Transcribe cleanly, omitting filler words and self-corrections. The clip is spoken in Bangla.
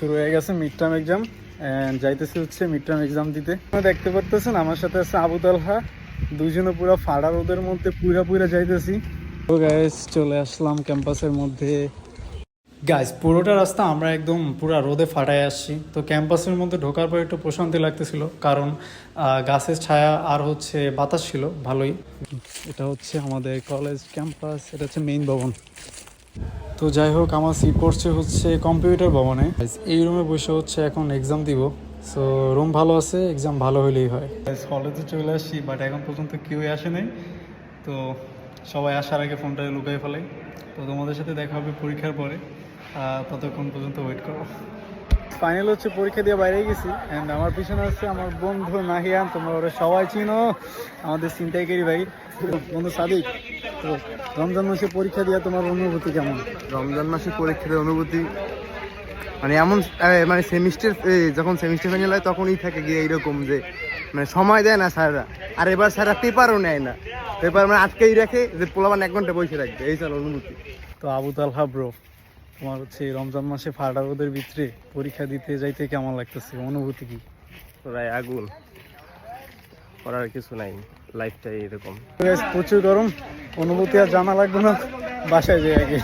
শুরু হয়ে গেছে মিড টার্ম এক্সাম, যাইতেছি হচ্ছে মিড টার্ম এক্সাম দিতে। দেখতে পারতেছেন আমার সাথে আছে আবু তালহা, দুইজনে পুরো ফাড়া রোদের মধ্যে পুরা যাইতেছি। তো গাইস চলে আসলাম ক্যাম্পাসের মধ্যে। গাইস পুরোটা রাস্তা আমরা একদম পুরা রোদে ফাটায় আসছি। তো ক্যাম্পাসের মধ্যে ঢোকার পর একটু প্রশান্তি লাগতেছিল, কারণ গাছের ছায়া আর হচ্ছে বাতাস ছিল ভালোই। এটা হচ্ছে আমাদের কলেজ ক্যাম্পাস, এটা হচ্ছে মেইন ভবন। তো যাই হোক, আমার সিট পড়ছে হচ্ছে কম্পিউটার ভবনে। এই রুমে বসে হচ্ছে এখন এক্সাম দিব। সো রুম ভালো আছে, এক্সাম ভালো হলেই হয়। কলেজে চলে আসছি, বাট এখন পর্যন্ত কেউই আসে নাই। তো সবাই আসার আগে ফোনটা লুকাই ফেলাই। তো তোমাদের সাথে দেখা হবে পরীক্ষার পরে, ততক্ষণ পর্যন্ত ওয়েট করো। ফাইনাল হচ্ছে পরীক্ষা দিয়ে বাইরে গেছি, অ্যান্ড আমার পিছনে আছে আমার বন্ধু নাহিয়ান, তোমরা ওরা সবাই চিনো, আমাদের ছিনতাইকারী ভাই বন্ধু সাদিক। তো রমজান মাসে পরীক্ষা দিয়ে তোমার অনুভূতি কেমন? রমজান মাসে পরীক্ষার অনুভূতি মানে এমন, মানে সেমিস্টার যখন সেমিস্টার ফাইনাল হয় তখনই থাকে গিয়ে এইরকম যে মানে সময় দেয় না স্যাররা। আর এবার স্যাররা পেপারও নেয় না, পেপার মানে আটকেই রাখে যে পোলাবান 1 ঘন্টা বসে রাখবে, এই চল অনুভূতি। তো আবু তালহা ব্রো, তোমার হচ্ছে এই রমজান মাসে ফাটা রোদের ভিতরে পরীক্ষা দিতে যাইতে কেমন লাগতেছে, অনুভূতি কি? প্রায় আগুন, করার কিছু নাই, লাইফটাই এরকম। প্রচুর গরম, অনুভূতি আর জানা লাগবে না, বাসায় যাই আগে।